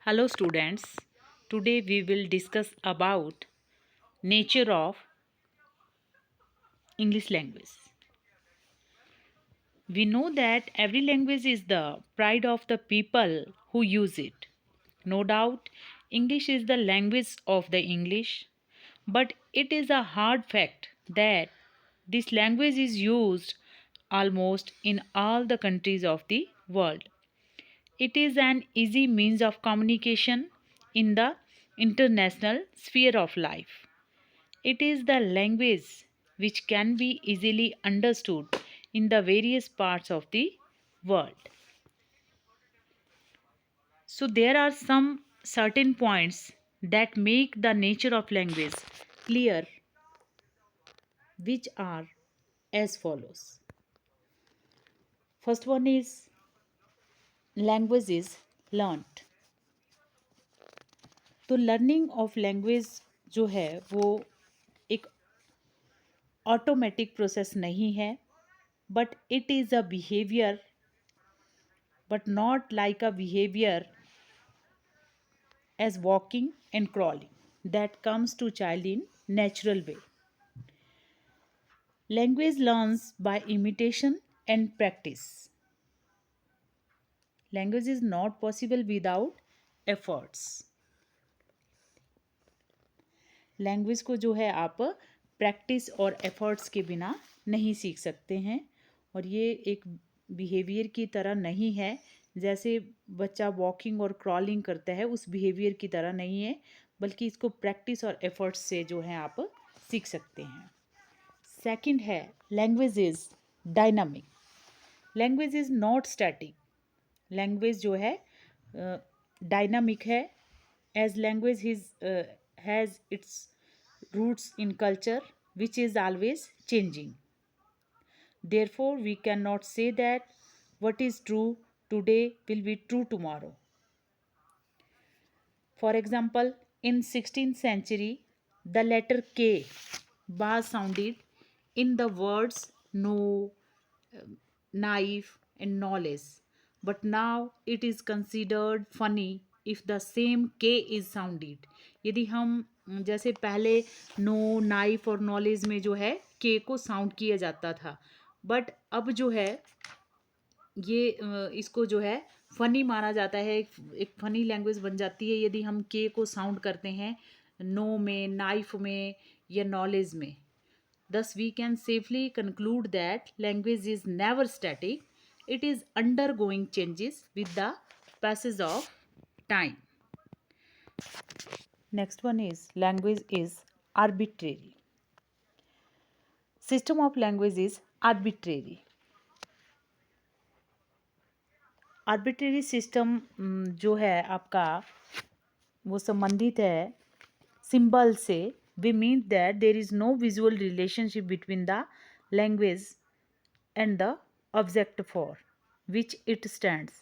Hello students. Today we will discuss about nature of English language. We know that every language is the pride of the people who use it. No doubt English is the language of the English, but it is a hard fact that this language is used almost in all the countries of the world. It is an easy means of communication in the international sphere of life. It is the language which can be easily understood in the various parts of the world. So, there are some certain points that make the nature of language clear, which are as follows. First one is language is learnt. तो learning of language जो है वो एक automatic process नहीं है, but it is a behaviour, but not like a behaviour as walking and crawling that comes to child in natural way. Language learns by imitation and practice. Language is not possible without efforts. Language को जो है आप practice और efforts के बिना नहीं सीख सकते हैं, और ये एक बिहेवियर की तरह नहीं है जैसे बच्चा वॉकिंग और क्रॉलिंग करता है, उस बिहेवियर की तरह नहीं है, बल्कि इसको प्रैक्टिस और एफर्ट्स से जो है आप सीख सकते हैं. सेकंड है language is dynamic. Language is not static. Language जो है डायनामिक है, as language has its roots in culture which is always changing. Therefore, we cannot say that what is true today will be true tomorrow. For example, in 16th century, the letter K was sounded in the words no, knife and knowledge. But now it is considered funny if the same K is sounded. यदि हम जैसे पहले no knife और knowledge में जो है के को साउंड किया जाता था, बट अब जो है ये इसको जो है फ़नी माना जाता है, एक फ़नी लैंग्वेज बन जाती है यदि हम के को साउंड करते हैं नो में, नाइफ में या नॉलेज में. Thus, we can safely conclude that language is never static. It is undergoing changes with the passage of time. Next one is language is arbitrary. System of language is arbitrary. Arbitrary system जो है आपका वो संबंधित है symbol से. We mean that there is no visual relationship between the language and the object for which it stands.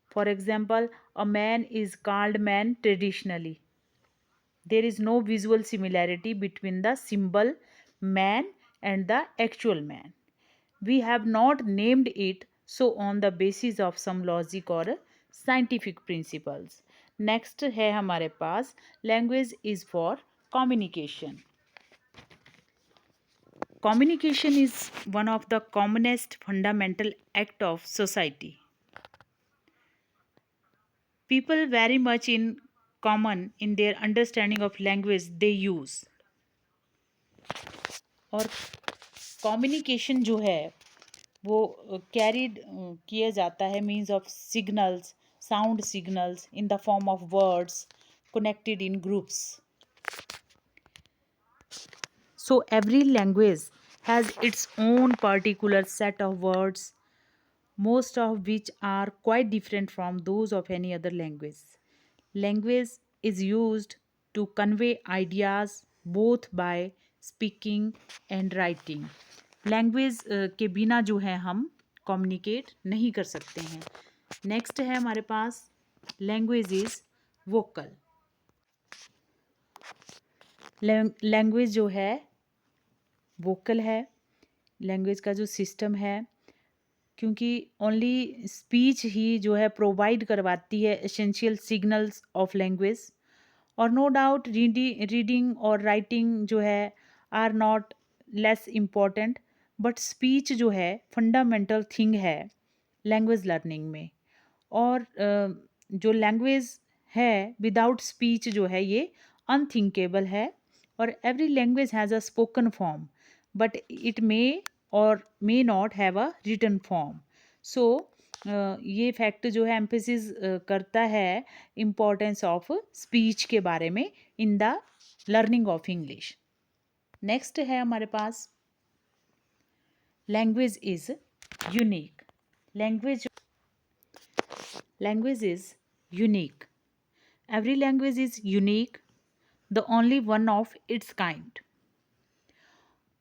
For example, a man is called man traditionally. There is no visual similarity between the symbol man and the actual man. We have not named it so on the basis of some logic or scientific principles. Next है हमारे पास language is for communication. Communication is one of the commonest fundamental act of society. People very much in common in their understanding of language they use. और communication जो है वो carried किया जाता है means of signals, sound signals in the form of words connected in groups. So every language has its own particular set of words, most of which are quite different from those of any other language. Language is used to convey ideas both by speaking and writing. Language के बिना जो है हम communicate नहीं कर सकते हैं. Next है हमारे पास लैंग्वेज इज वोकल. लैंग्वेज जो है वोकल है. लैंग्वेज का जो सिस्टम है क्योंकि ओनली स्पीच ही जो है प्रोवाइड करवाती है एसेंशियल सिग्नल्स ऑफ लैंग्वेज। और नो डाउट रीडिंग और राइटिंग जो है are not less important, but speech जो है फंडामेंटल थिंग है लैंग्वेज लर्निंग में। और जो लैंग्वेज है विदाउट स्पीच जो है ये अनथिंकेबल है। और every language has a spoken form, but it may और may not have a written form. So ये फैक्ट जो है एम्फेसिस करता है इम्पोर्टेंस ऑफ स्पीच के बारे में in the learning of English. Next है हमारे पास language is unique. Language Language is unique. Every language is unique, the only one of its kind.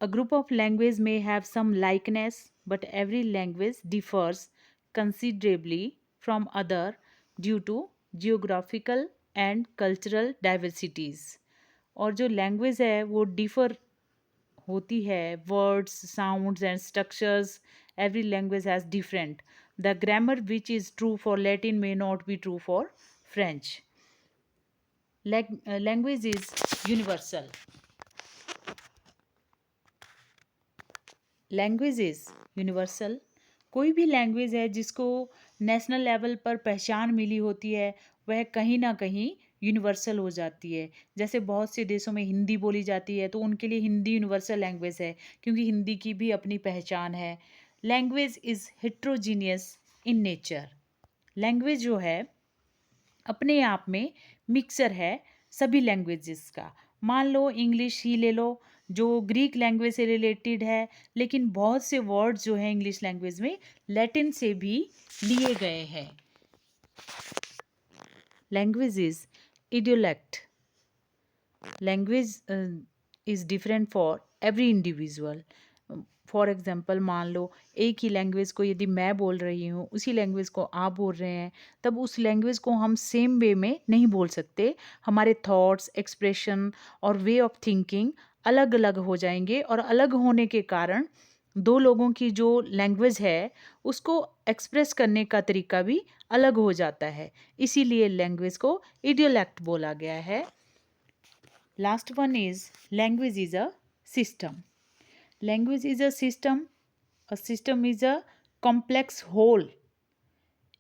A group of languages may have some likeness, but every language differs considerably from other due to geographical and cultural diversities. और जो language है वो differ होती है, words, sounds and structures, every language has different. The grammar which is true for Latin may not be true for French. Language is universal. Language is universal. कोई भी language है जिसको नेशनल लेवल पर पहचान मिली होती है वह कहीं ना कहीं यूनिवर्सल हो जाती है। जैसे बहुत से देशों में हिंदी बोली जाती है तो उनके लिए हिंदी यूनिवर्सल लैंग्वेज है, क्योंकि हिंदी की भी अपनी पहचान है। Language is heterogeneous in nature. Language जो है अपने आप में मिक्सर है सभी लैंग्वेजेस का। मान लो इंग्लिश ही ले लो जो ग्रीक लैंग्वेज से रिलेटेड है, लेकिन बहुत से वर्ड्स जो है इंग्लिश लैंग्वेज में लैटिन से भी लिए गए हैं। Language is idiolect. Language is different for every individual. For example मान लो एक ही लैंग्वेज को यदि मैं बोल रही हूँ, उसी लैंग्वेज को आप बोल रहे हैं, तब उस लैंग्वेज को हम सेम वे में नहीं बोल सकते। हमारे थॉट्स, एक्सप्रेशन और वे ऑफ थिंकिंग अलग अलग हो जाएंगे, और अलग होने के कारण दो लोगों की जो लैंग्वेज है उसको एक्सप्रेस करने का तरीका भी अलग हो जाता है। इसीलिए लैंग्वेज को इडियोलेक्ट बोला गया है। Last one is language is a system. Language is a system. A system is a complex whole.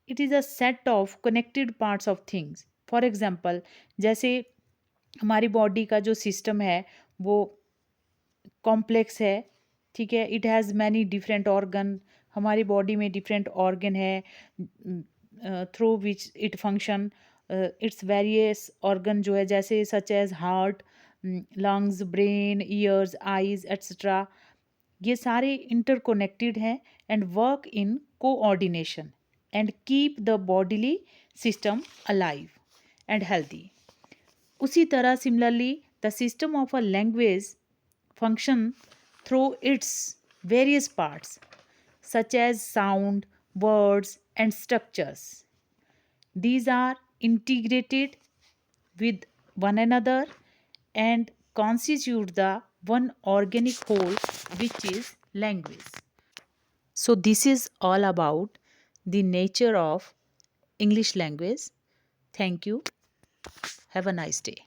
It is a set of connected parts of things. For example, जैसे हमारी बॉडी का जो सिस्टम है वो कॉम्प्लेक्स है, ठीक है। It has many different organ. हमारी बॉडी में डिफरेंट ऑर्गन है through which it function. Its various organ जो है जैसे such as heart, lungs, brain, ears, eyes etcetera, ये सारे इंटरकोनेक्टेड हैं and work in coordination and keep the bodily system alive and healthy. उसी तरह similarly the system of a language function through its various parts such as sound, words and structures. These are integrated with one another and constitute the one organic whole which is language. So this is all about the nature of English language. Thank you. Have a nice day.